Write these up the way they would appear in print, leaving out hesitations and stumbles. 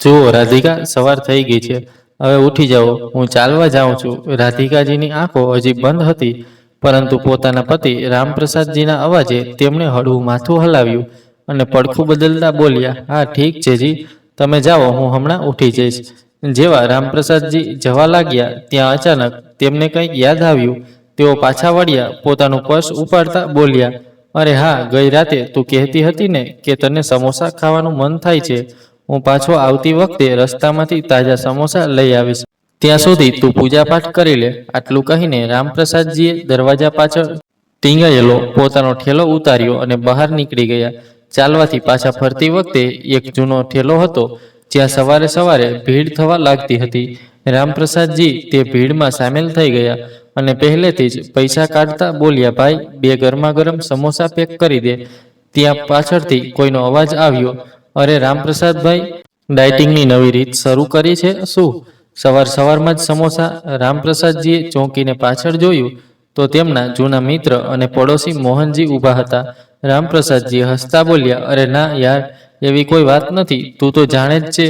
જુઓ રાધિકા, સવાર થઈ ગઈ છે, હવે ઉઠી જાઓ, હું ચાલવા જાઉં છું. રાધિકાજીની આંખો હજી બંધ હતી, પરંતુ પોતાના પતિ રામપ્રસાદજીના અવાજે તેમણે હળવું માથું હલાવ્યું અને પડખું બદલતા બોલ્યા, હા ઠીક છે જી, તમે જાઓ, હું હમણાં ઉઠી જઈશ. જેવા રામપ્રસાદજી જવા લાગ્યા ત્યાં અચાનક તેમને કંઈક યાદ આવ્યું. તેઓ પાછા વળ્યા, પોતાનું પર્સ ઉપાડતા બોલ્યા, અરે હા, ગઈ રાતે તું કહેતી હતી ને કે તને સમોસા ખાવાનું મન થાય છે. હું પાછો આવતી વખતે રસ્તામાંથી તાજા સમોસા લઈ આવીશ. ત્યાં સુધી તું પૂજાપાઠ કરી લે. આટલું કહીને રામપ્રસાદજીએ દરવાજા પાછળ ટીંગાયેલો પોતાનો ઠેલો ઉતાર્યો અને બહાર નીકળી ગયા. ચાલવાથી પાછા ફરતી વખતે એક જૂનો ઠેલો હતો, જ્યાં સવારે સવારે ભીડ થવા લાગતી હતી. રામપ્રસાદજી તે ભીડમાં સામેલ થઈ ગયા અને પહેલેથી જ પૈસા કાઢતા બોલ્યા, ભાઈ, બે ગરમા ગરમ સમોસા પેક કરી દે. ત્યાં પાછળથી કોઈનો અવાજ આવ્યો, અરે રામપ્રસાદભાઈ, ડાયટિંગની નવી રીત શરૂ કરી છે શું? સવાર સવારમાં જ સમોસા? રામપ્રસાદજીએ ચોંકીને પાછળ જોયું તો તેમના જૂના મિત્ર અને પડોશી મોહનજી ઊભા હતા. રામપ્રસાદજી હસતા બોલ્યા, અરે ના યાર, એવી કોઈ વાત નથી. તું તો જાણે જ છે,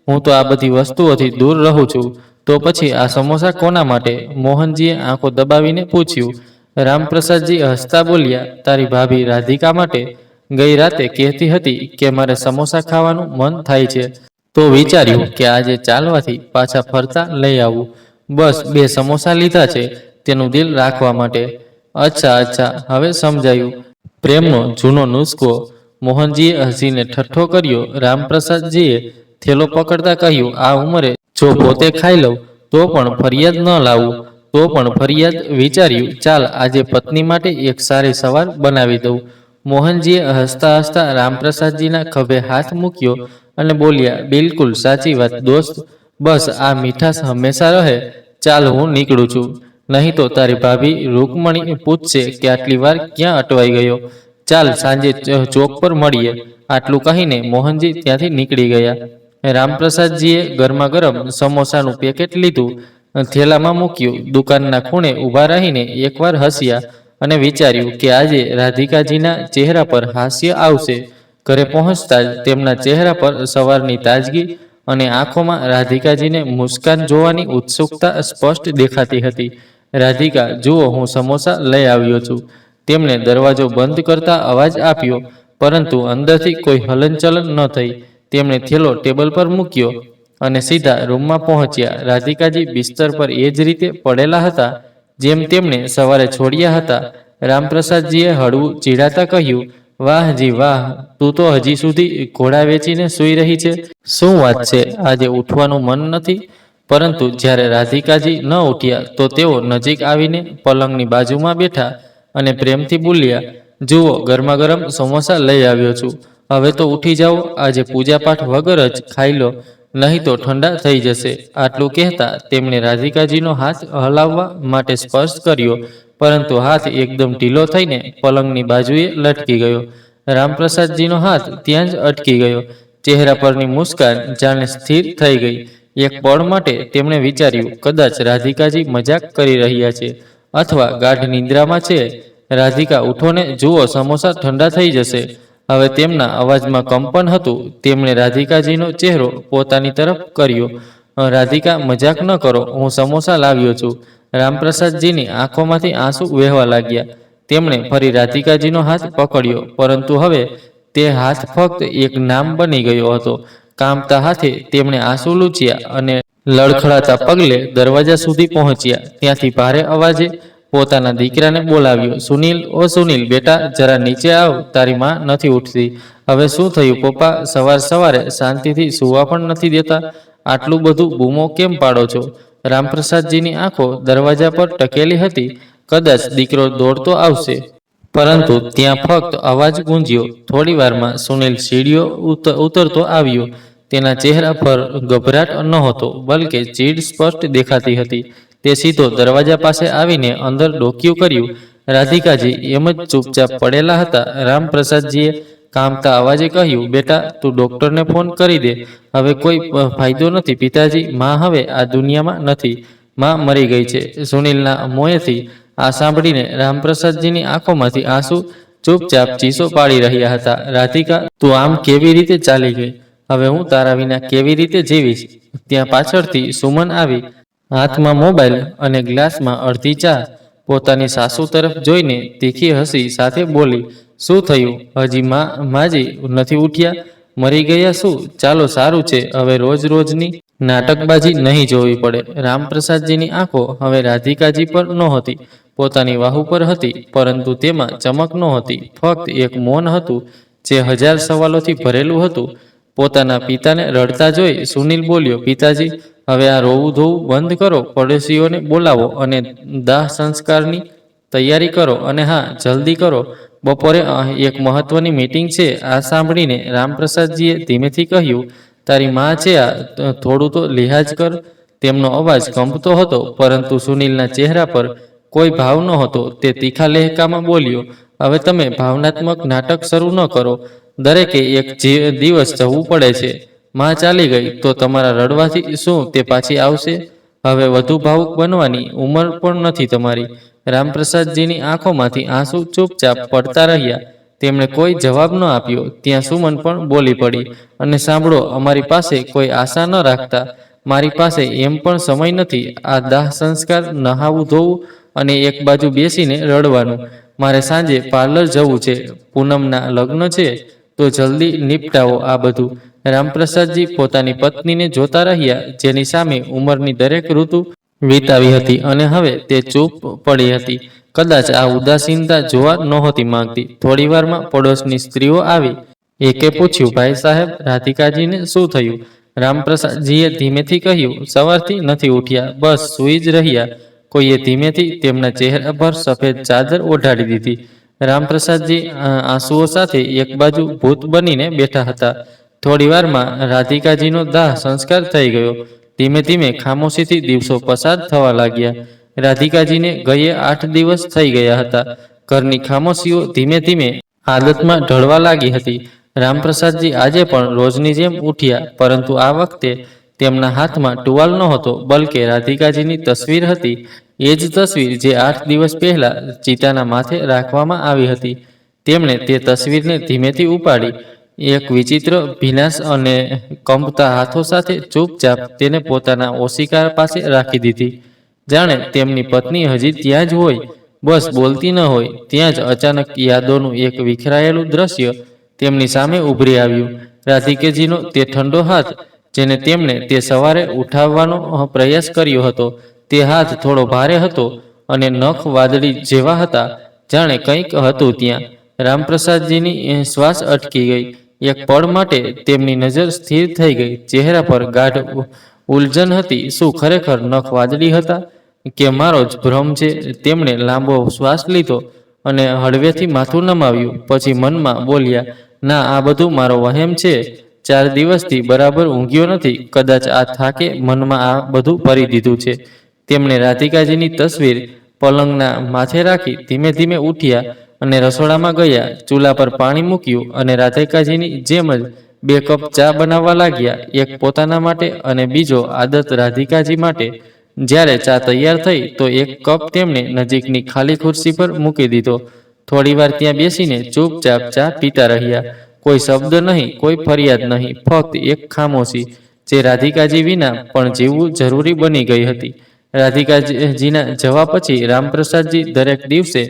હું તો આ બધી વસ્તુઓથી દૂર રહું છું. તો પછી આ સમોસા કોના માટે? મોહનજીએ આંખો દબાવીને પૂછ્યું. રામપ્રસાદજી હસતા બોલ્યા, તારી ભાભી રાધિકા માટે. ગઈ રાતે કહેતી હતી કે મારે સમોસા ખાવાનું મન થાય છે, તો વિચાર્યું કે આજે ચાલવાથી પાછા ફરતા લઈ આવું. બસ બે સમોસા લીધા છે તેનું દિલ રાખવા માટે. અચ્છા અચ્છા, હવે સમજાયું. પ્રેમનો જૂનો નુસ્ખો. મોહનજીએ હસીને ઠઠ્ઠો કર્યો. રામપ્રસાદજીએ થેલો પકડતા કહ્યું, આ ઉંમરે જો પોતે ખાઈ લઉં તો પણ ફરિયાદ ન લાવું તો પણ ફરિયાદ. વિચાર્યું, ચાલ આજે પત્ની માટે એક સારી સવાર બનાવી દઉં. મોહનજીએ હસતા હસતા રામપ્રસાદજીના ખભે હાથ મૂક્યો અને બોલ્યા, બિલકુલ સાચી વાત દોસ્ત, બસ આ મીઠાશ હંમેશા રહે. ચાલ હું નીકળું છું, નહીં તો તારી ભાભી રૂકમણી પૂછશે કે આટલી વાર ક્યાં અટવાઈ ગયો. ચાલ સાંજે ચોક પર મળીએ. આટલું કહીને મોહનજી ત્યાંથી નીકળી ગયા. રામપ્રસાદજીએ ગરમા ગરમ સમોસાનું પેકેટ લીધું, થેલામાં મૂક્યું, દુકાનના ખૂણે ઊભા રહીને એકવાર હસ્યા અને વિચાર્યું કે આજે રાધિકાજીના ચહેરા પર હાસ્ય આવશે. ઘરે પહોંચતા જ તેમના ચહેરા પર સવારની તાજગી અને આંખોમાં રાધિકાજીને મુસ્કાન જોવાની ઉત્સુકતા સ્પષ્ટ દેખાતી હતી. રાધિકા, જુઓ, હું સમોસા લઈ આવ્યો છું. તેમણે દરવાજો બંધ કરતા અવાજ આપ્યો, પરંતુ અંદરથી કોઈ હલનચલન ન થઈ. તેમણે થેલો ટેબલ પર મૂક્યો અને સીધા રૂમમાં પહોંચ્યા. રાધિકાજી બિસ્તર પર એ જ રીતે પડેલા હતા જેમ તેમણે સવારે છોડ્યા હતા. રામપ્રસાદજીએ હળવું ચીડાતા કહ્યું, વાહ જી વાહ, તું તો હજી સુધી ઘોડા વેચીને સૂઈ રહી છે. શું વાત છે, આજે ઉઠવાનું મન નથી? પરંતુ જ્યારે રાધિકાજી ન ઉઠ્યા તો તેઓ નજીક આવીને પલંગની બાજુમાં બેઠા અને પ્રેમથી બોલ્યા, જુઓ, ગરમા ગરમ સમોસા લઈ આવ્યો છું. હવે તો ઉઠી જાઓ, આજે પૂજાપાઠ વગર જ ખાઈ લો, નહીં તો ઠંડા થઈ જશે. આટલું કહેતા તેમણે રાધિકાજીનો હાથ હલાવવા માટે સ્પર્શ કર્યો, પરંતુ હાથ એકદમ ઢીલો થઈને પલંગની બાજુએ લટકી ગયો. રામપ્રસાદજીનો હાથ ત્યાં જ અટકી ગયો. ચહેરા પરની મુસ્કાન જાણે સ્થિર થઈ ગઈ. એક પળ માટે તેમણે વિચાર્યું, કદાચ રાધિકાજી મજાક કરી રહ્યા છે અથવા ગાઢ નિંદ્રામાં છે. રાધિકા, ઉઠો ને, જુઓ, સમોસા ઠંડા થઈ જશે. હવે તેમના અવાજમાં કંપન હતું. તેમણે રાધિકાજીનો ચહેરો પોતાની તરફ કર્યો. રાધિકા, મજાક ન કરો, હું સમોસા લાવ્યો છું. રામપ્રસાદજીની આંખોમાંથી આંસુ વહેવા લાગ્યા. તેમણે ફરી રાધિકાજીનો હાથ પકડ્યો, પરંતુ હવે તે હાથ ફક્ત એક નામ બની ગયો હતો. કામતા હાથે તેમણે આંસુ લૂછ્યા અને લડખડાતા પગલે દરવાજા સુધી પહોંચ્યા. ત્યાંથી ભારે અવાજે પોતાના દીકરાને બોલાવ્યો, સુનિલ, ઓ સુનિલ બેટા, જરા નીચે આવ, તારી માં નથી ઉઠતી. હવે શું થયું પપ્પા? સવાર સવારે શાંતિથી સૂવા પણ નથી દેતા. આટલું બધું બૂમો કેમ પાડો છો? રામપ્રસાદજીની આંખો દરવાજા પર ટકેલી હતી. કદાચ દીકરો દોડતો આવશે, પરંતુ ત્યાં ફક્ત અવાજ ગુંજ્યો. થોડી વારમાં સુનિલ સીડીઓ ઉતરતો આવ્યો. તેના ચહેરા પર ગભરાટ નહોતો, બલકે ચીડ સ્પષ્ટ દેખાતી હતી. તે સીધો દરવાજા પાસે આવીને અંદર ડોકિયું કર્યું. રાધિકાજી એમ જ ચૂપચાપ પડેલા હતા. રામપ્રસાદજીએ કામતા અવાજે કહ્યું, બેટા, તું ડોક્ટરને ફોન કરી દે. હવે કોઈ ફાયદો નથી પિતાજી, માં હવે આ દુનિયામાં નથી. માં મરી ગઈ છે. સુનિલના મોંએથી આ સાંભળીને રામપ્રસાદજીની આંખોમાંથી આંસુ ચૂપચાપ ચીસો પાડી રહ્યા હતા. રાધિકા, તું આમ કેવી રીતે ચાલી ગઈ? હવે હું તારા વિના કેવી રીતે જીવીશ? ત્યાં પાછળથી સુમન આવી, હાથમાં મોબાઈલ અને ગ્લાસમાં અડધી ચા. પોતાની સાસુ તરફ જોઈને તીખી હસી સાથે બોલી, શું થયું? હજી માજી નથી ઉઠ્યા? મરી ગયા શું? ચાલો સારું છે, હવે રોજ રોજની નાટકબાજી નહીં જોવી પડે. રામપ્રસાદજીની આંખો હવે રાધિકાજી પર નહોતી, પોતાની વાહુ પર હતી, પરંતુ તેમાં ચમક નહોતી, ફક્ત એક મૌન હતું જે હજાર સવાલોથી ભરેલું હતું. પોતાના પિતાને રડતા જોઈ સુનિલ બોલ્યો, પિતાજી, હવે આ રોવું ધોવું બંધ કરો, પડોશીઓને બોલાવો અને દાહ સંસ્કારની તૈયારી કરો. અને હા, જલ્દી કરો, બપોરે એક મહત્વની મીટિંગ છે. આ સાંભળીને રામપ્રસાદજીએ ધીમેથી કહ્યું, તારી માં છે આ, થોડું તો લિહાજ કર. તેમનો અવાજ કંપતો હતો, પરંતુ સુનિલના ચહેરા પર કોઈ ભાવ નહોતો. તે તીખા લહેકામાં બોલ્યો, હવે તમે ભાવનાત્મક નાટક શરૂ ન કરો. દરેકે એક દિવસ જવું પડે છે. માં ચાલી ગઈ તો તમારા રડવાથી શું તે પાછી આવશે? હવે વધુ ભાવુક બનવાની ઉંમર પણ નથી તમારી. રામપ્રસાદજીની આંખોમાંથી આંસુ ચૂપચાપ પડતા રહ્યા. તેમણે કોઈ જવાબ ન આપ્યો. ત્યાં સુમન પણ બોલી પડી, અને સાંભળો, અમારી પાસે કોઈ આશા ન રાખતા. મારી પાસે એમ પણ સમય નથી. આ દાહ સંસ્કાર, નહાવું ધોવું અને એક બાજુ બેસીને રડવાનું. મારે સાંજે પાર્લર જવું છે, પૂનમના લગ્ન છે, તો જલ્દી નિપટાવો આ બધું. રામપ્રસાદજી પોતાની પત્નીને જોતા રહ્યા, જેની સામે ઉંમરની દરેક ઋતુ વિતાવી હતી અને હવે તે ચૂપ પડી હતી. કદાચ આ ઉદાસીનતા જોવા નહોતી માંગતી. થોડી વારમાં પડોશની સ્ત્રીઓ આવી. એકે પૂછ્યું, ભાઈ સાહેબ, રાધિકાજીને શું થયું? રામપ્રસાદજીએ ધીમેથી કહ્યું, સવારથી નથી ઉઠ્યા, બસ સૂઈ જ રહ્યા. કોઈએ ધીમેથી તેમના ચહેરા પર સફેદ ચાદર ઓઢાડી દીધી. રામપ્રસાદજી આંસુઓ સાથે એક બાજુ ભૂત બનીને બેઠા હતા. થોડી વારમાં રાધિકાજીનો દાહ સંસ્કાર થઈ ગયો. ધીમે ધીમે ખામોશીથી દિવસો પસાર થવા લાગ્યા. રાધિકાજીને ગયે 8 દિવસ થઈ ગયા હતા. ઘરની ખામોશીઓ ધીમે ધીમે આદતમાં ઢળવા લાગી હતી. રામપ્રસાદજી આજે પણ રોજની જેમ ઉઠ્યા, પરંતુ આ વખતે તેમના હાથમાં ટુવાલ નહોતો, બલકે રાધિકાજીની તસવીર હતી. એ જ તસવીર જે 8 દિવસ પહેલા ચિતાના માથે રાખવામાં આવી હતી. તેમણે તે તસવીરને ધીમેથી ઉપાડી, એક વિચિત્ર ભીનાશ અને કંપતા હાથો સાથે ચૂપચાપ તેને પોતાના ઓશિકા પાસે રાખી દીધી. જાણે તેમની પત્ની હજી ત્યાં જ હોય, બસ બોલતી ન હોય. ત્યાં જ અચાનક યાદોનું એક વિખરાયેલું દ્રશ્ય તેમની સામે ઉભરી આવ્યું. રાધિકાજીનો તે ઠંડો હાથ, જેને તેમણે તે સવારે ઉઠાવવાનો પ્રયાસ કર્યો હતો. તે હાથ થોડો ભારે હતો અને નખ વાદળી જેવા હતા. જાણે કંઈક હતું ત્યાં. રામપ્રસાદજીની શ્વાસ અટકી ગઈ. એક પળ માટે તેમની નજર સ્થિર થઈ ગઈ. ચહેરા પર ગાઢ ઉલઝન હતી. શું ખરેખર નખ વાદળી હતા કે મારો જ ભ્રમ છે? તેમણે લાંબો શ્વાસ લીધો અને હળવેથી માથું નમાવ્યું. પછી મનમાં બોલ્યા, ના, આ બધું મારો વહેમ છે. 4 દિવસથી બરાબર ઊંઘ્યો નથી. કદાચ આ થાકે મનમાં આ બધું ભરી દીધું છે. તેમણે રાધિકાજીની તસવીર પલંગના માથે રાખી ધીમે ધીમે ઉઠ્યા અને રસોડામાં ગયા. ચૂલા પર પાણી મૂક્યું અને રાધિકાજીની જેમ જ 2 કપ ચા બનાવવા લાગ્યા. એક પોતાના માટે અને બીજો આદત રાધિકાજી માટે. જ્યારે ચા તૈયાર થઈ તો એક કપ તેમણે નજીકની ખાલી ખુરશી પર મૂકી દીધો. થોડીવાર ત્યાં બેસીને ચૂપચાપ ચા પીતા રહ્યા. કોઈ શબ્દ નહીં, કોઈ ફરિયાદ નહીં, ફક્ત એક ખામોશી જે રાધિકાજી વિના પણ જીવવું જરૂરી બની ગઈ હતી. રાધિકાજીના જવા પછી રામપ્રસાદજી દરેક દિવસે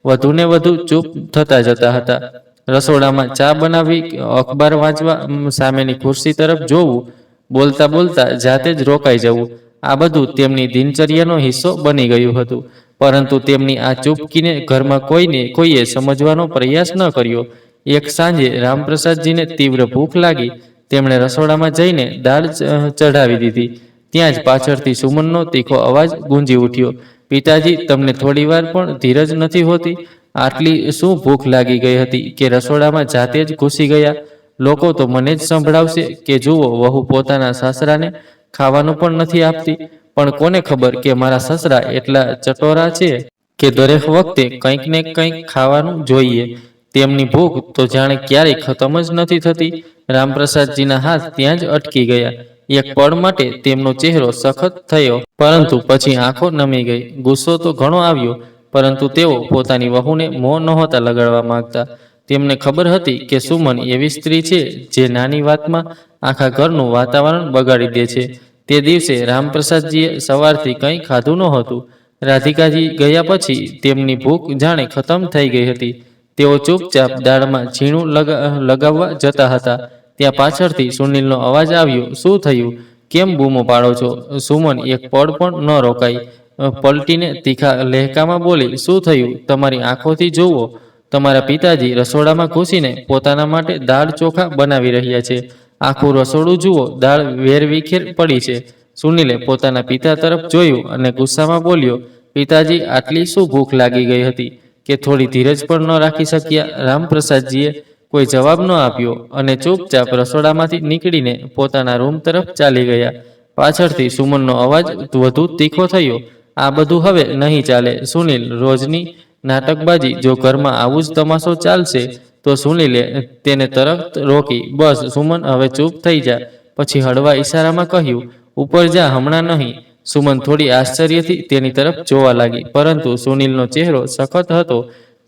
વધુને વધુ ચૂપ થતા જતા હતા. રસોડામાં ચા બનાવવી, અખબાર વાંચવા, સામેની ખુરશી તરફ જોવું, બોલતા બોલતા જાતે જ રોકાઈ જવું, આ બધું તેમની દિનચર્યાનો હિસ્સો બની ગયું હતું. પરંતુ તેમની આ ચૂપકીને ઘરમાં કોઈએ સમજવાનો પ્રયાસ ન કર્યો. એક સાંજે રામપ્રસાદજીને તીવ્ર ભૂખ લાગી. તેમણે રસોડામાં જઈને દાળ ચઢાવી દીધી. ત્યાં જ પાછળથી સુમનનો તીખો અવાજ ગુંજી ઉઠ્યો, પિતાજી, તમને થોડી વાર પણ ધીરજ નથી હોતી? આટલી શું ભૂખ લાગી ગઈ હતી કે રસોડામાં જાતે જ ઘૂસી ગયા? લોકો તો મને જ સંભળાવશે કે જુઓ, વહુ પોતાના સાસરાને ખાવાનું પણ નથી આપતી. પણ કોને ખબર કે મારા સસરા એટલા ચટોરા છે કે દરેક વખતે કંઈક ને કંઈક ખાવાનું જોઈએ. તેમની ભૂખ તો જાણે ક્યારેય ખતમ જ નથી થતી. રામપ્રસાદજીના હાથ ત્યાં જ અટકી ગયા. એક પળ માટે તેમનો ચહેરો સખત થયો, પરંતુ પછી આંખો નમી ગઈ. ગુસ્સો તો ઘણો આવ્યો, પરંતુ તેઓ પોતાની વહુને મોં નહોતા લગાડવા માંગતા. તેમને ખબર હતી કે સુમન એવી સ્ત્રી છે જે નાની વાતમાં આખા ઘરનું વાતાવરણ બગાડી દે છે. તે દિવસે રામપ્રસાદજીએ સવારથી કંઈ ખાધું નહોતું. રાધિકાજી ગયા પછી તેમની ભૂખ જાણે ખતમ થઈ ગઈ હતી. તેઓ ચૂપચાપ દાળમાં ઝીણું લગાવવા જતા હતા. ત્યાં પાછળથી સુનિલનો અવાજ આવ્યો. શું થયું? કેમ બૂમો પાડો છો? સુમન એક પળ પણ ન રોકાઈ. પલટીને તીખા લહેકામાં બોલી, શું થયું? તમારી આંખોથી જુઓ. તમારા પિતાજી રસોડામાં ઘૂસીને પોતાના માટે દાળ ચોખા બનાવી રહ્યા છે. આખું રસોડું જુઓ, દાળ વેરવિખેર પડી છે. સુનિલે પોતાના પિતા તરફ જોયું અને ગુસ્સામાં બોલ્યો, પિતાજી, આટલી શું ભૂખ લાગી ગઈ હતી કે થોડી ધીરજ પણ ન રાખી શક્યા? રામપ્રસાદજીએ કોઈ જવાબ ન આપ્યો અને ચૂપચાપ રસોડામાંથી નીકળીને પોતાના રૂમ તરફ ચાલી ગયા. પાછળથી સુમનનો અવાજ વધુ તીખો થયો, આ બધું હવે નહીં ચાલે. સુનિલ, રોજની નાટકબાજી. જો ઘરમાં આવું જ તમાશો ચાલશે તો સુનિલે તેને તરત રોકી. બસ સુમન, હવે ચૂપ થઈ જા. પછી હળવા ઈશારામાં કહ્યું, ઉપર જા, હમણાં નહીં. સુમન થોડી આશ્ચર્યથી તેની તરફ જોવા લાગી, પરંતુ સુનિલનો ચહેરો સખત હતો.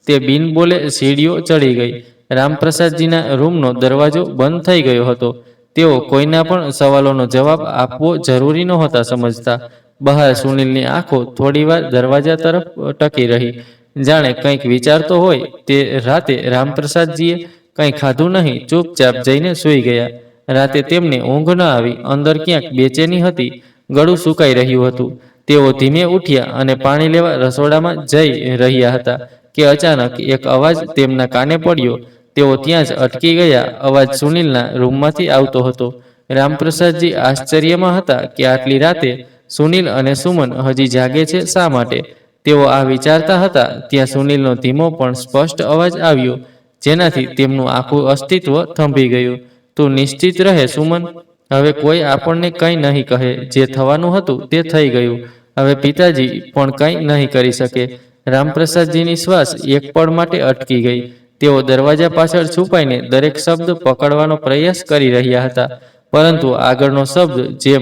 તે બિન બોલે સીડીઓ ચડી ગઈ. રામપ્રસાદજીના રૂમનો દરવાજો બંધ થઈ ગયો હતો. તેઓ કોઈના પણ સવાલોનો જવાબ આપવો જરૂરી નહોતા સમજતા. બહાર સુનિલની આંખો થોડીવાર દરવાજા તરફ ટકી રહી, જાણે કંઈક વિચારતો હોય. તે રાતે રામપ્રસાદજીએ કંઈ ખાધું નહીં, ચૂપચાપ જઈને સૂઈ ગયા. રાતે તેમને ઊંઘ ન આવી. અંદર ક્યાંક બેચેની હતી, ગળું સુકાઈ રહ્યું હતું. તેઓ ધીમે ઉઠ્યા અને પાણી લેવા રસોડામાં જઈ રહ્યા હતા કે અચાનક એક અવાજ તેમના કાને પડ્યો. તેઓ ત્યાં જ અટકી ગયા. અવાજ સુનિલના રૂમમાંથી આવતો હતો. રામપ્રસાદજી આશ્ચર્યમાં હતા કે આટલી રાતે સુનિલ અને સુમન હજી જાગે છે શા માટે. તેઓ આ વિચારતા હતા ત્યાં સુનિલનો ધીમો પણ સ્પષ્ટ અવાજ આવ્યો, જેનાથી તેમનું આખું અસ્તિત્વ થંભી ગયું. તું નિશ્ચિત રહે સુમન, હવે કોઈ આપણને કંઈ નહીં કહે. જે થવાનું હતું તે થઈ ગયું. હવે પિતાજી પણ કંઈ નહીં કરી શકે. રામપ્રસાદજીની શ્વાસ એક પળ માટે અટકી ગઈ. તેઓ દરવાજા પાછળ છુપાઈને દરેક શબ્દ પકડવાનો પ્રયાસ કરી રહ્યા હતા, પરંતુ આગળનો શબ્દ જે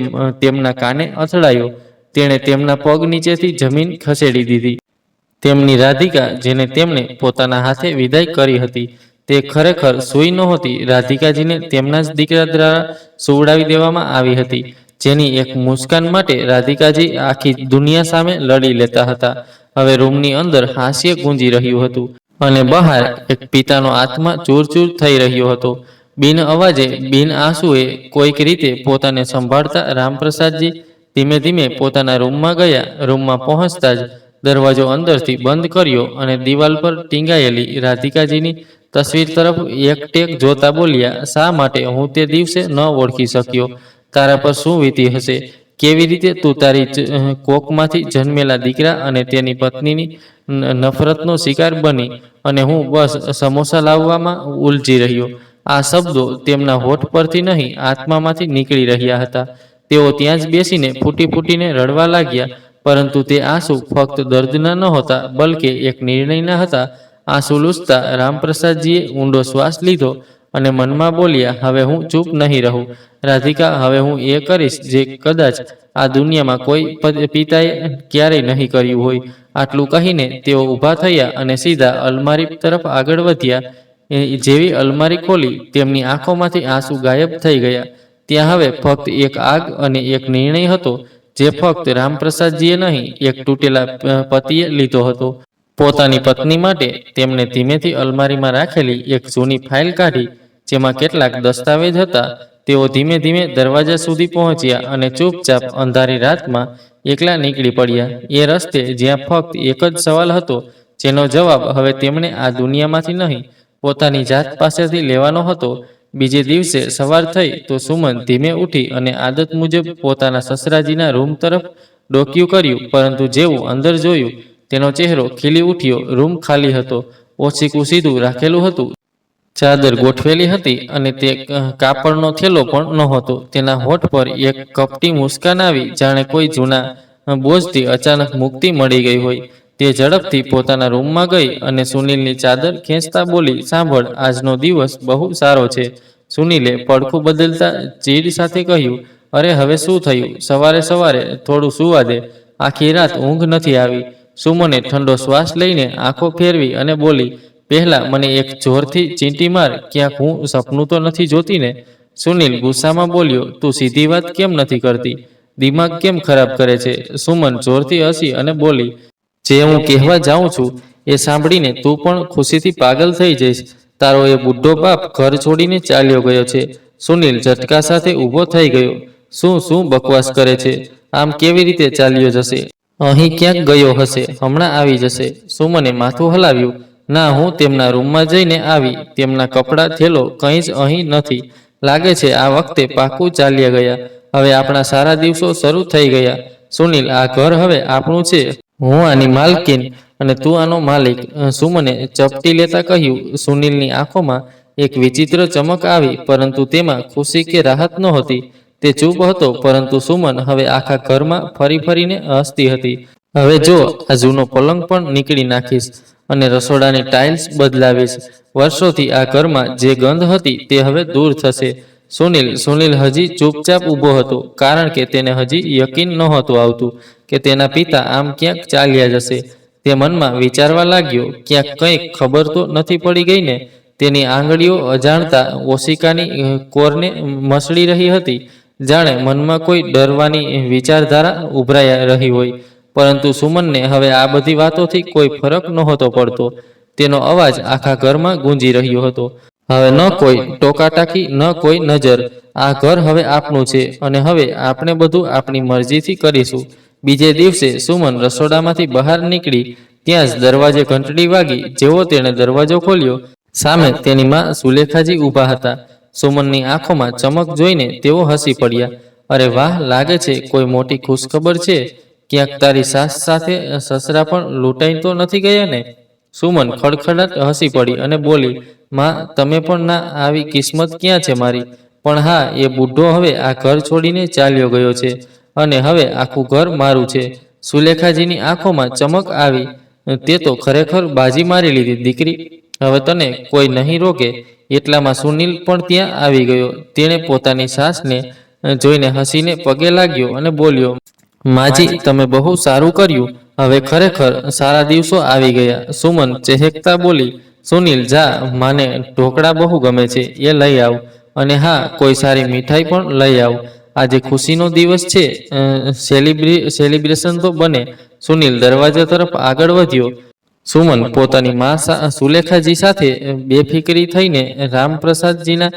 તેમના કાને અથડાયો તેણે તેમના પગ નીચેથી જમીન ખસેડી દીધી. તેમની રાધિકા, જેને તેમણે પોતાના હાથે વિદાય કરી હતી, તે ખરેખર સૂઈ નહોતી. રાધિકાજીને તેમના જ દીકરા દ્વારા સુવડાવી દેવામાં આવી હતી, જેની એક મુસ્કાન માટે રાધિકાજી આખી દુનિયા સામે લડી લેતા હતા. હવે રૂમની અંદર હાસ્ય ગુંજી રહ્યું હતું અને બહાર એક પિતાનો આત્મા ચૂરચૂર થઈ રહ્યો હતો. બિન અવાજે, બિન આંસુએ કોઈક રીતે પોતાને સંભાળતા રામપ્રસાદજી ધીમે ધીમે પોતાના રૂમમાં ગયા. રૂમમાં પહોંચતા જ દરવાજો અંદરથી બંધ કર્યો અને દિવાલ પર ટીંગાયેલી રાધિકાજીની તસવીર તરફ એકટેક જોતા બોલ્યા, શા માટે હું તે દિવસે ન ઓળખી શક્યો? તારા પર શું વીતી હશે? કેવી રીતે તું તારી કોખમાંથી જન્મેલા દીકરા અને તેની પત્નીની નફરતનો શિકાર બની, અને હું બસ સમોસા લાવવામાં ઉલઝી રહ્યો. આ શબ્દો તેમના હોઠ પરથી નહીં, આત્મામાંથી નીકળી રહ્યા હતા. તેઓ ત્યાં જ બેસીને ફૂટી ફૂટીને રડવા લાગ્યા, પરંતુ તે આંસુ ફક્ત દર્દના નહોતા, બલકે એક નિર્ણયના હતા. આંસુ લૂછતા રામપ્રસાદજીએ ઊંડો શ્વાસ લીધો અને મનમાં બોલ્યા, હવે હું ચૂપ નહીં રહું. રાધિકા, હવે હું એ કરીશ જે કદાચ આ દુનિયામાં કોઈ પિતાએ ક્યારેય નહીં કર્યું હોય. આટલું કહીને તેઓ ઊભા થયા અને સીધા અલમારી તરફ આગળ વધ્યા. જેવી અલમારી ખોલી, તેમની આંખોમાંથી આંસુ ગાયબ થઈ ગયા. ત્યાં હવે ફક્ત એક આગ અને એક નિર્ણય હતો, જે ફક્ત રામપ્રસાદજીએ નહીં, એક તૂટેલા પતિએ લીધો હતો. પોતાની પત્ની માટે તેમણે ધીમેથી અલમારીમાં રાખેલી એક જૂની ફાઇલ કાઢી, જેમાં કેટલાક દસ્તાવેજ હતા. તેઓ ધીમે ધીમે દરવાજા સુધી પહોંચ્યા અને ચૂપચાપ અંધારી રાતમાં એકલા નીકળી પડ્યા. એ રસ્તે જ્યાં ફક્ત એક જ સવાલ હતો, જેનો જવાબ હવે તેમણે આ દુનિયામાંથી નહીં, પોતાની જાત પાસેથી લેવાનો હતો. બીજે દિવસે સવાર થઈ તો સુમન ધીમે ઉઠી અને આદત મુજબ પોતાના સસરાજીના રૂમ તરફ ડોકિયું કર્યું, પરંતુ જેવું અંદર જોયું તેનો ચહેરો ખીલી ઉઠ્યો. રૂમ ખાલી હતો. ઓછીકું સીધું રાખેલું હતું. ચાદર ગોઠવેલી હતી અને તે કાપડનો થેલો પણ નહોતો. તેના હોઠ પર એક કપટી મુસ્કાન આવી, જાણે કોઈ જૂના બોજથી અચાનક મુક્તિ મળી ગઈ હોય. તે ઝડપથી પોતાના રૂમમાં ગઈ અને સુનિલની ચાદર ખેંચતા બોલી, સાંભળ, આજનો દિવસ બહુ સારો છે. સુનિલે પડખું બદલતા ચીડ સાથે કહ્યું, અરે હવે શું થયું? સવારે સવારે થોડું સુવા દે. આખી રાત ઊંઘ નથી આવી. સુમને ઠંડો શ્વાસ લઈને આંખો ફેરવી અને બોલી, પહેલા મને એક જોરથી ચીંટી માર, ક્યાંક હું સપનું તો નથી જોતી ને? સુનિલ ગુસ્સામાં બોલ્યો, તું સીધી વાત કેમ નથી કરતી? દિમાગ કેમ ખરાબ કરે છે? સુમન જોરથી હસી અને બોલી, જે હું કહેવા જાઉં છું એ સાંભળીને તું પણ ખુશીથી પાગલ થઈ જઈશ. તારો એ બુઢો બાપ ઘર છોડીને ચાલ્યો ગયો છે. સુનિલ ઝટકા સાથે ઊભો થઈ ગયો. શું શું બકવાસ કરે છે? આમ કેવી રીતે ચાલ્યો જશે? અહીં ક્યાંક ગયો હશે, હમણાં આવી જશે. સુમને માથું હલાવ્યું. ના, હું તેમના રૂમમાં જઈને આવી. તેમના કપડાં થેલો કંઈ જ અહીં નથી. લાગે છે આ વખતે પાકું ચાલ્યા ગયા. હવે આપણા સારા દિવસો શરૂ થઈ ગયા. સુનિલ, આ ઘર હવે આપણું છે. હું આની માલકીન અને તું આનો માલિક. સુમને ચપટી લેતા કહ્યું. સુનિલની આંખોમાં એક વિચિત્ર ચમક આવી, પરંતુ તેમાં ખુશી કે રાહત નહોતી. તે ચૂપ હતો, પરંતુ સુમન હવે આખા ઘરમાં ફરી ફરીને હસતી હતી. હવે જો આ જૂનો પલંગ પણ નીકળી નાખીશ અને રસોડાની ટાઇલ્સ બદલાવીશ. વર્ષોથી આ ઘરમાં જે ગંધ હતી તે હવે દૂર થશે. સુનિલ હજી ચૂપચાપ ઊભો હતો, કારણ કે તેને હજી યકીન નહોતું આવતું કે તેના પિતા આમ ક્યાંક ચાલ્યા જશે. તે મનમાં વિચારવા લાગ્યો, ક્યાંક કંઈક ખબર તો નથી પડી ગઈ ને? તેની આંગળીઓ અજાણતા ઓશિકાની કોરને મસળી રહી હતી, જાણે મનમાં કોઈ ડરવાની વિચારધારા ઉભરાઈ રહી હોય. પરંતુ સુમનને હવે આ બધી વાતોથી કોઈ ફરક નહોતો પડતો. તેનો અવાજ આખા ઘરમાં ગૂંજી રહ્યો હતો. હવે ન કોઈ ટોકાટાકી, ન કોઈ નજર. આ ઘર હવે આપણું છે અને હવે આપણે બધું આપણી મરજીથી કરીશું. બીજે દિવસે સુમન રસોડામાંથી બહાર નીકળી ત્યાં જ દરવાજે ઘંટડી વાગી. જેવો તેણે દરવાજો ખોલ્યો, સામે તેની માં સુલેખાજી ઊભા હતા. સુમનની આંખોમાં ચમક જોઈને તેઓ હસી પડ્યા. અરે વાહ, લાગે છે કોઈ મોટી ખુશખબર છે. ક્યાંક તારી સાસ સાથે સસરા પણ લૂંટાઈ તો નથી ગયા ને? સુમન ખડખડાટ હસી પડી અને બોલી, માં, તમે પણ ના, આવી કિસ્મત ક્યાં છે મારી? પણ હા, એ બુઢો હવે આ ઘર છોડીને ચાલ્યો ગયો છે અને હવે આખું ઘર મારું છે. સુલેખાજીની આંખોમાં ચમક આવી. તે તો ખરેખર બાજી મારી લીધી દીકરી. હવે તને કોઈ નહીં રોકે. એટલામાં સુનિલ પણ ત્યાં આવી ગયો. તેણે પોતાની સાસને જોઈને હસીને પગે લાગ્યો અને બોલ્યો, માજી, તમે બહુ સારું કર્યું. હવે ખરેખર સારા દિવસો આવી ગયા. સુમન ચહેકતા બોલી, સુનિલ, જા, માને ઢોકળા બહુ ગમે છે, એ લઈ આવ. અને હા, કોઈ સારી મીઠાઈ પણ લઈ આવ. આજે ખુશીનો દિવસ છે, સેલિબ્રેશન તો બને. સુનિલ દરવાજા તરફ આગળ વધ્યો. સુમન પોતાની માં સુલેખાજી સાથે બેફિકરી થઈને રામપ્રસાદજીના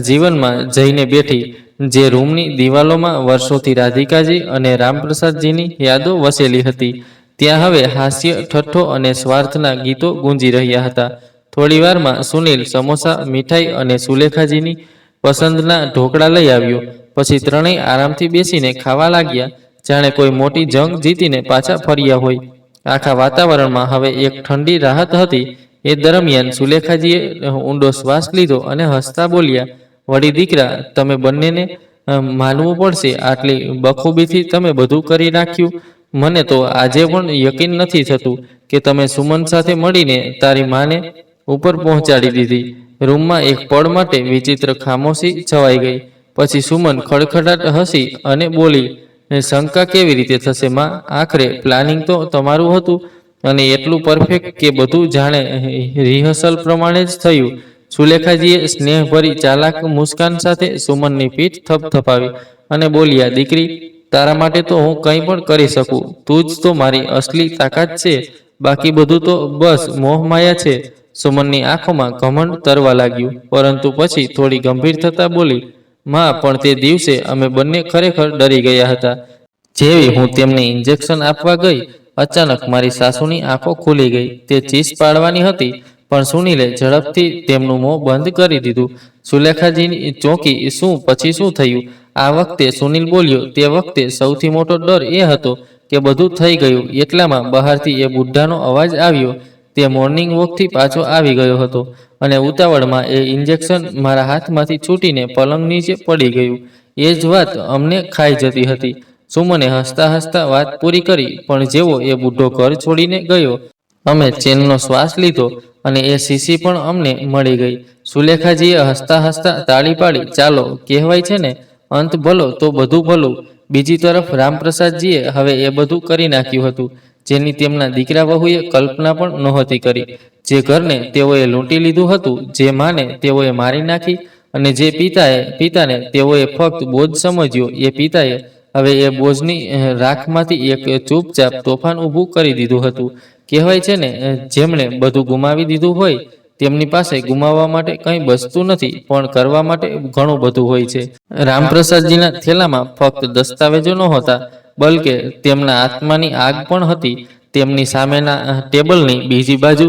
જીવનમાં જઈને બેઠી. જે રૂમની દિવાલોમાં વર્ષોથી રાધિકાજી અને રામપ્રસાદજીની યાદો વસેલી હતી, ત્યાં હવે હાસ્ય, ઠઠ્ઠો અને સ્વાર્થના ગીતો ગુંજી રહ્યા હતા. થોડી વારમાં સુનિલ સમોસા, મીઠાઈ અને સુલેખાજીની પસંદના ઢોકળા લઈ આવ્યો. પછી ત્રણેય આરામથી બેસીને ખાવા લાગ્યા, જાણે કોઈ મોટી જંગ જીતીને પાછા ફર્યા હોય. આખા વાતાવરણમાં હવે એક ઠંડી રાહત હતી. એ દરમિયાન સુલેખાજીએ ઊંડો શ્વાસ લીધો અને હસતા બોલ્યા, વળી દીકરા, તમે બંનેને માનવું પડશે. આટલી બખૂબીથી તમે બધું કરી નાખ્યું. મને તો આજે પણ યકીન નથી થતું કે તમે સુમન સાથે મળીને તારી માને ઉપર પહોંચાડી દીધી. રૂમમાં એક પળ માટે વિચિત્ર ખામોશી છવાઈ ગઈ. પછી સુમન ખડખડાટ હસી અને બોલી, શંકા કેવી રીતે થશે માં? આખરે પ્લાનિંગ તો તમારું હતું અને એટલું પરફેક્ટ કે બધું જાણે રિહર્સલ પ્રમાણે જ થયું. સુલેખાજીએ સ્નેહભરી ચાલાક મુસ્કાન સાથે સુમનની પીઠ થપથપાવી અને બોલ્યા, દીકરી, તારા માટે તો હું કંઈ પણ કરી શકું. તું જ તો મારી અસલી તાકાત છે. બાકી બધું તો બસ મોહમાયા છે. સુમનની આંખોમાં ઘમંડ તરવા લાગ્યું, પરંતુ પછી થોડી ગંભીર થતા બોલી, માં, પણ તે દિવસે અમે બંને ખરેખર ડરી ગયા હતા. જેવી હું તેમને ઇન્જેક્શન આપવા ગઈ, અચાનક મારી સાસુની આંખો ખુલી ગઈ. તે ચીસ પાડવાની હતી, પણ સુનિલે ઝડપથી તેમનું મોં બંધ કરી દીધું. સુલેખાજીની ચોંકી, શું? પછી શું થયું? આ વખતે સુનિલ બોલ્યો, તે વખતે સૌથી મોટો ડર એ હતો કે બધું થઈ ગયું. એટલામાં બહારથી એ બુઢાનો અવાજ આવ્યો. તે મોર્નિંગ વોકથી પાછો આવી ગયો હતો અને ઉતાવળમાં એ ઇન્જેક્શન મારા હાથમાંથી છૂટીને પલંગ નીચે પડી ગયું. એ જ વાત અમને ખાઈ જતી હતી. સુમને હસતા હસતા વાત પૂરી કરી, પણ જેવો એ બુઢો ઘર છોડીને ગયો, અમે ચેનનો શ્વાસ લીધો અને એ શીશી પણ અમને મળી ગઈ. સુલેખાજીએ હસતા હસતા તાળી પાડી. ચાલો, કહેવાય છે ને, અંત ભલો તો બધું ભલું. બીજી તરફ રામપ્રસાદજીએ હવે એ બધું કરી નાખ્યું હતું જેની તેમના દીકરા વહુએ કલ્પના પણ નહોતી કરી. જે ઘરને તેઓએ લૂંટી લીધું હતું, જે માને તેઓએ મારી નાખી અને જે પિતાને તેઓએ ફક્ત બોજ સમજ્યો, એ પિતાએ હવે એ બોજની રાખમાંથી એક ચૂપચાપ તોફાન ઊભું કરી દીધું હતું. કહેવાય છે ને, જેમણે બધું ગુમાવી દીધું હોય તેમની પાસે ગુમાવવા માટે કંઈ બચતું નથી, પણ કરવા માટે ઘણું બધું હોય છે. રામપ્રસાદજીના થેલામાં ફક્ત દસ્તાવેજો નહોતા, બલકે તેમના આત્માની આગ પણ હતી. તેમની સામેના ટેબલની બીજી બાજુ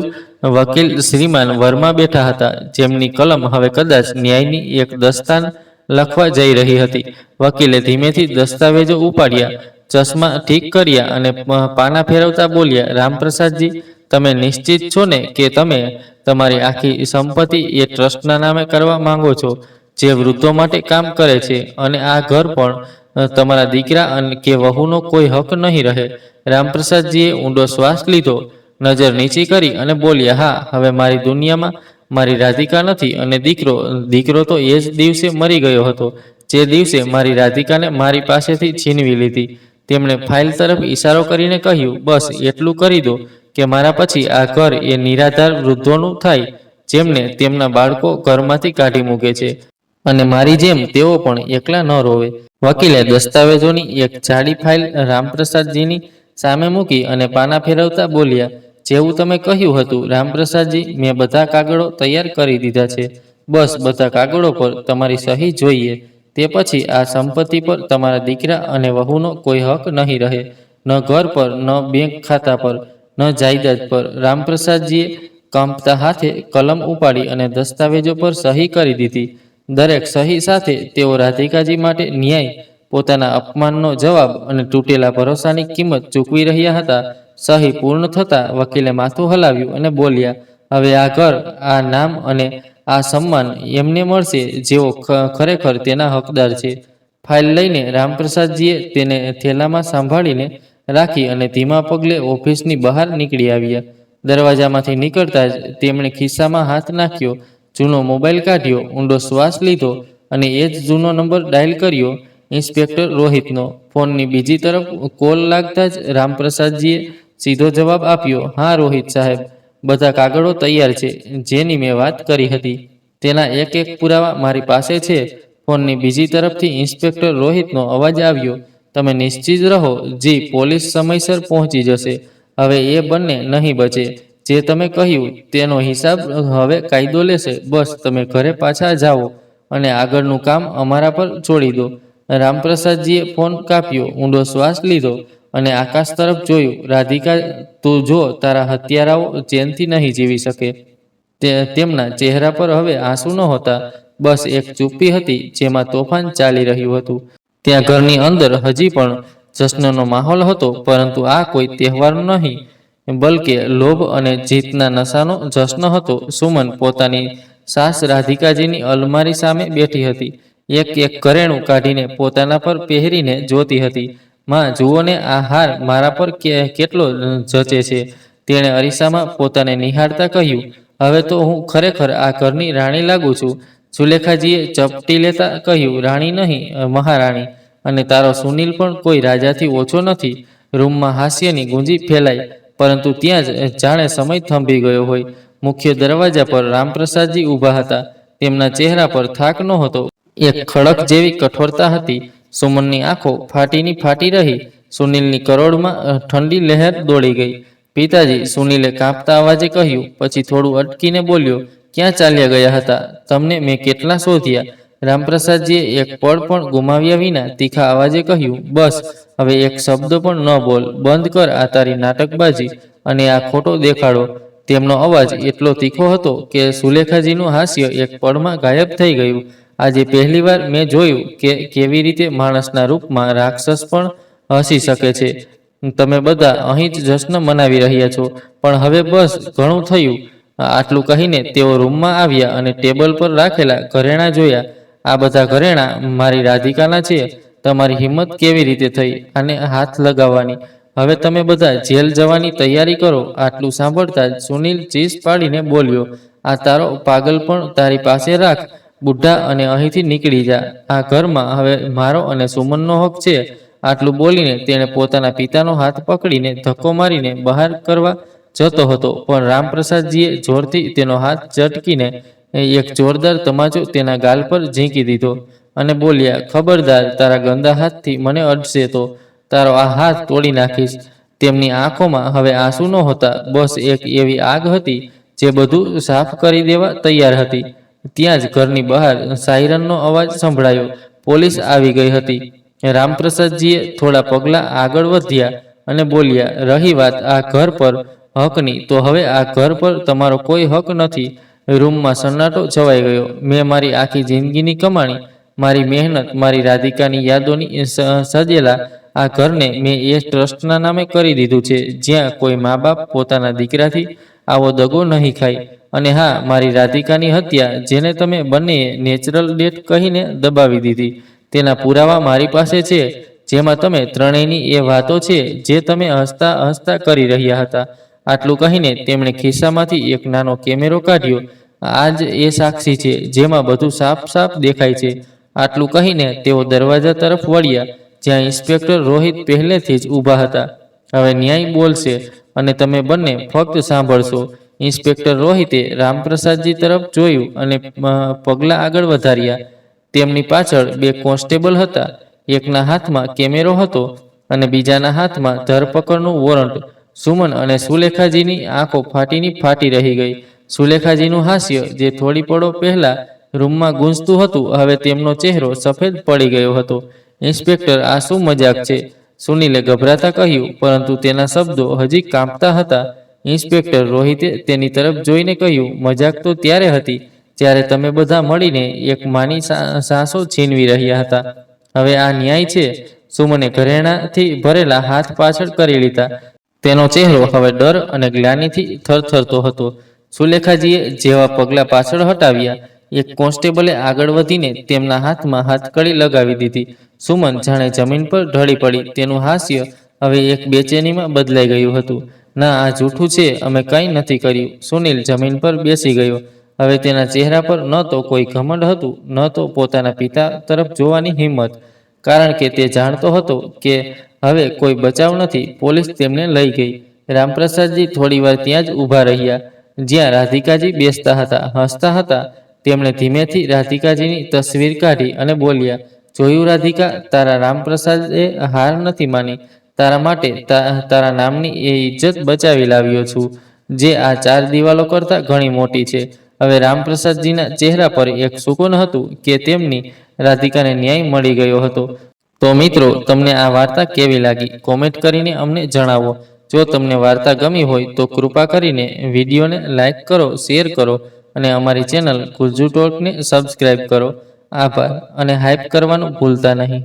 વકીલ શ્રીમાન વર્મા બેઠા હતા, જેમની કલમ હવે કદાચ ન્યાયની એક દસ્તાન લખવા જઈ રહી હતી. વકીલે ધીમેથી દસ્તાવેજો ઉપાડ્યા, ચશ્મા ઠીક કર્યા અને પાના ફેરવતા બોલ્યા, રામપ્રસાદજી, તમે નિશ્ચિત છો ને કે તમે તમારી આખી સંપત્તિ એ ટ્રસ્ટના નામે કરવા માંગો છો, જે વૃદ્ધો માટે કામ કરે છે, અને આ ઘર પણ તમારા દીકરા અને કે વહુનો કોઈ હક નહીં રહે? રામપ્રસાદજીએ ઊંડો શ્વાસ લીધો, નજર નીચી કરી અને બોલ્યા, હા, હવે મારી દુનિયામાં મારી રાધિકા નથી, અને દીકરો તો એ જ દિવસે મરી ગયો હતો, જે દિવસે મારી રાધિકાને મારી પાસેથી છીનવી લીધી. તેમણે ફાઇલ તરફ ઈશારો કરીને કહ્યું, બસ એટલું કરી દો કે મારા પછી આ ઘર એ નિરાધાર વૃદ્ધોનું થાય, જેમને તેમના બાળકો ઘરમાંથી કાઢી મૂકે છે, અને મારી જેમ તેઓ પણ એકલા ન રોવે. વકીલે દસ્તાવેજોની એક જાડી ફાઇલ રામપ્રસાદજીની સામે મૂકી અને પાના ફેરવતા બોલ્યા, જેવું તમે કહ્યું હતું રામપ્રસાદજી, મેં બધા કાગળો તૈયાર કરી દીધા છે. બસ બધા કાગળો પર તમારી સહી જોઈએ. તે પછી આ સંપત્તિ પર તમારા દીકરા અને વહુનો કોઈ હક નહીં રહે, ન ઘર પર, ન બેંક ખાતા પર, ન જાયદાદ પર. રામપ્રસાદજીએ કાંપતા હાથે કલમ ઉપાડી અને દસ્તાવેજો પર સહી કરી દીધી. દરેક સહી સાથે તેઓ રાધિકાજી માટે ન્યાય, પોતાના અપમાનનો જવાબ અને તૂટેલા ભરોસાની કિંમત ચૂકવી રહ્યા હતા. સહી પૂર્ણ થતાં વકીલે માથું હલાવ્યું અને બોલ્યા, હવે આ ઘર, આ નામ અને આ સન્માન એમને મળશે જેઓ ખરેખર તેના હકદાર છે. ફાઇલ લઈને રામપ્રસાદજીએ તેને થેલામાં સંભાળીને રાખી અને ધીમા પગલે ઓફિસની બહાર નીકળી આવ્યા. દરવાજામાંથી નીકળતા જ તેમણે ખિસ્સામાં હાથ નાખ્યો, જૂનો મોબાઈલ કાઢ્યો, ઊંડો શ્વાસ લીધો અને એ જ જૂનો નંબર ડાયલ કર્યો, ઇન્સ્પેક્ટર રોહિતનો. ફોનની બીજી તરફ કોલ લાગતા જ રામપ્રસાદજીએ સીધો જવાબ આપ્યો, હા રોહિત સાહેબ, બધા કાગળો તૈયાર છે, જેની મેં વાત કરી હતી. તેના એક એક પુરાવા મારી પાસે છે. ફોનની બીજી તરફથી ઇન્સ્પેક્ટર રોહિતનો અવાજ આવ્યો, તમે નિશ્ચિત રહો, જી, પોલીસ સમયસર પહોંચી જશે. હવે એ બંને નહીં બચે. જે તમે કહ્યું તેનો હિસાબ હવે કાયદો લેશે. બસ તમે ઘરે પાછા જાઓ અને આગળનું કામ અમારા પર છોડી દો. રામપ્રસાદજીએ ફોન કાપ્યો, ઊંડો શ્વાસ લીધો અને આકાશ તરફ જોયું. રાધિકા, તું જો, તારા હત્યારાઓ ચેનથી નહીં જીવી શકે. તેમના ચહેરા પર હવે આંસુ નહોતા, બસ એક ચૂપ્પી હતી જેમાં તોફાન ચાલી રહ્યું હતું. ત્યાં ઘરની અંદર હજી પણ જશ્નનો માહોલ હતો, પરંતુ આ કોઈ તહેવાર નહીં, બલકે લોભ અને જીતના નશાનો જશ્ન હતો. સુમન પોતાની સાસ રાધિકાજીની અલમારી સામે બેઠી હતી, એક એક ઘરેણું કાઢીને પોતાના પર પહેરીને જોતી હતી. માં, જુઓ ને, આ હાર મારા પર કેટલો જચે છે. તેણે અરીસામાં પોતાને નિહાળતા કહ્યું, હવે તો હું ખરેખર આ ઘરની રાણી લાગુ છું. સુલેખાજીએ ચપટી લેતા કહ્યું, રાણી નહીં, મહારાણી. અને તારો સુનિલ પણ કોઈ રાજાથી ઓછો નથી. રૂમમાં હાસ્યની ગુંજી ફેલાઈ, પરંતુ ત્યાં જ જાણે સમય થંભી ગયો હોય. મુખ્ય દરવાજા પર રામપ્રસાદજી ઊભા હતા. તેમના ચહેરા પર થાક નહોતો, એક ખડક જેવી કઠોરતા હતી. સુમનની આંખો ફાટી રહી. સુનિલની કરોડમાં ઠંડી લહેર દોડી ગઈ. પિતાજી, સુનિલે કાંપતા અવાજે કહ્યું, પછી થોડું અટકીને બોલ્યો, ક્યાં ચાલ્યા ગયા હતા? તમને મેં કેટલા શોધ્યા? રામપ્રસાદજીએ એક પળ પણ ગુમાવ્યા વિના તીખા અવાજે કહ્યું, બસ હવે એક શબ્દ પણ ન બોલ. બંધ કર આ તારી નાટકબાજી અને આ ખોટો દેખાડો. તેમનો અવાજ એટલો તીખો હતો કે સુલેખાજીનું હાસ્ય એક પળમાં ગાયબ થઈ ગયું. આજે પહેલીવાર મેં જોયું કે કેવી રીતે માણસના રૂપમાં રાક્ષસ પણ હસી શકે છે. તમે બધા અહીં જ જશ્ન મનાવી રહ્યા છો, પણ હવે બસ ઘણું થયું. આટલું કહીને તેઓ રૂમમાં આવ્યા અને ટેબલ પર રાખેલા ઘરેણાં જોયા. આ બધા ઘરેણાં મારી રાધિકાના છે. તમારી હિંમત કેવી રીતે થઈ આને હાથ લગાવવાની? હવે તમે બધા જેલ જવાની તૈયારી કરો. આટલું સાંભળતા જ સુનિલ ચીસ પાડીને બોલ્યો, આ તારો પાગલ પણ તારી પાસે રાખ, બુઢ્ઢા, અને અહીંથી નીકળી જા. આ ઘરમાં હવે મારો અને સુમનનો હક છે. આટલું બોલીને તેણે પોતાના પિતાનો હાથ પકડીને ધક્કો મારીને બહાર કરવા જતો હતો, પણ રામપ્રસાદજીએ જોરથી તેનો હાથ ઝટકીને એક જોરદાર તમાચો તેના ગાલ પર ઝીંકી દીધો અને બોલ્યા, ખબરદાર, તારા ગંદા હાથથી મને અડશે તો તારો આ હાથ તોડી નાખીશ. તેમની આંખોમાં હવે આંસુ નહોતા, બસ એક એવી આગ હતી જે બધું સાફ કરી દેવા તૈયાર હતી. ત્યાં જ ઘરની બહાર સાયરનનો અવાજ સંભળાયો. પોલીસ આવી ગઈ હતી. રામપ્રસાદજીએ થોડા પગલાં આગળ વધ્યા અને બોલ્યા, રહી વાત આ ઘર પર હકની, તો હવે આ ઘર પર તમારો કોઈ હક નથી. રૂમમાં સન્નાટો છવાઈ ગયો. મેં મારી આખી જિંદગીની કમાણી, મારી મહેનત, મારી રાધિકાની યાદોની સજેલા આ ઘરને મેં એ ટ્રસ્ટના નામે કરી દીધું છે, જ્યાં કોઈ મા બાપ પોતાના દીકરાથી આવો દગો નહીં ખાય. અને હા, મારી રાધિકાની હત્યા, જેને તમે બંનેએ નેચરલ ડેથ કહીને દબાવી દીધી, તેના પુરાવા મારી પાસે છે, જેમાં તમે ત્રણેયની એ વાતો છે જે તમે હસતા હસતા કરી રહ્યા હતા. આટલું કહીને તેમણે ખિસ્સામાંથી એક નાનો કેમેરો કાઢ્યો. આ જ એ સાક્ષી છે જેમાં બધું સાફ સાફ દેખાય છે. આટલું કહીને તેઓ દરવાજા તરફ વળ્યા, જ્યાં ઇન્સ્પેક્ટર રોહિત પહેલેથી જ ઊભા હતા. હવે ન્યાય બોલશે અને તમે બંને ફક્ત સાંભળશો. ઇન્સ્પેક્ટર રોહિતે રામપ્રસાદજી તરફ જોયું અને પગલાં આગળ વધાર્યા. તેમની પાછળ બે કોન્સ્ટેબલ હતા. એકના હાથમાં કેમેરો હતો અને બીજાના હાથમાં ધરપકડનું વોરંટ. સુમન અને સુલેખાજીની આંખો ફાટી રહી ગઈ. સુલેખાજીનું હાસ્ય, જે થોડી પળો પહેલા રૂમમાં ગૂંજતું હતું, હવે તેમનો ચહેરો સફેદ પડી ગયો હતો. ઇન્સ્પેક્ટર, આ શું મજાક છે? સુનિલે ગભરાતા કહ્યું, પરંતુ તેના શબ્દો હજી કાંપતા હતા. ઇન્સ્પેક્ટર રોહિતે તેની તરફ જોઈને કહ્યું, મજાક તો ત્યારે હતી જ્યારે તમે બધા મળીને એક માની સાંસો છીનવી રહ્યા હતા. હવે આ ન્યાય છે? સુમને ઘરેણાથી ભરેલા હાથ પાછળ કરી લીધા. તેનો ચહેરો હવે ડર અને ગ્લાનિથી થરથરતો હતો. સુલેખાજીએ જેવા પગલાં પાછળ હટાવ્યા, એક કોન્સ્ટેબલે આગળ વધીને તેમના હાથમાં હાથકડી લગાવી દીધી. સુમન જાણે જમીન પર ઢળી પડી. તેનું હાસ્ય હવે એક બેચેનીમાં બદલાઈ ગયું હતું. ના, આ જૂઠું છે, અમે કંઈ નથી કર્યું. સુનિલ જમીન પર બેસી ગયો. હવે તેના ચહેરા પર ન તો કોઈ ઘમંડ હતું, ન તો પોતાના પિતા તરફ જોવાની હિંમત, કારણ કે તે જાણતો હતો કે હવે કોઈ બચાવ નથી. પોલીસ તેમને લઈ ગઈ. રામપ્રસાદજી થોડીવાર ત્યાં જ ઊભા રહ્યા, જ્યાં રાધિકાજી બેસતા હતા, હસતા હતા. તેમણે ધીમેથી રાધિકાજીની તસવીર કાઢી અને બોલ્યા, જોયું રાધિકા, તારા રામપ્રસાદે હાર નથી માની. તારા માટે તારા નામની એ ઇજ્જત બચાવી લાવ્યો છું, જે આ 4 દિવાલો કરતાં ઘણી મોટી છે. હવે રામપ્રસાદજીના ચહેરા પર એક સુકૂન હતું કે તેમની રાધિકાને ન્યાય મળી ગયો હતો. તો મિત્રો, તમને આ વાર્તા કેવી લાગી? કોમેન્ટ કરીને અમને જણાવો. જો તમને વાર્તા ગમી હોય તો કૃપા કરીને વિડીયોને લાઇક કરો, શેર કરો અને અમારી ચેનલ ગુજ્જુ ટોકને સબસ્ક્રાઇબ કરો. આભાર અને હાઇપ કરવાનું ભૂલતા નહીં.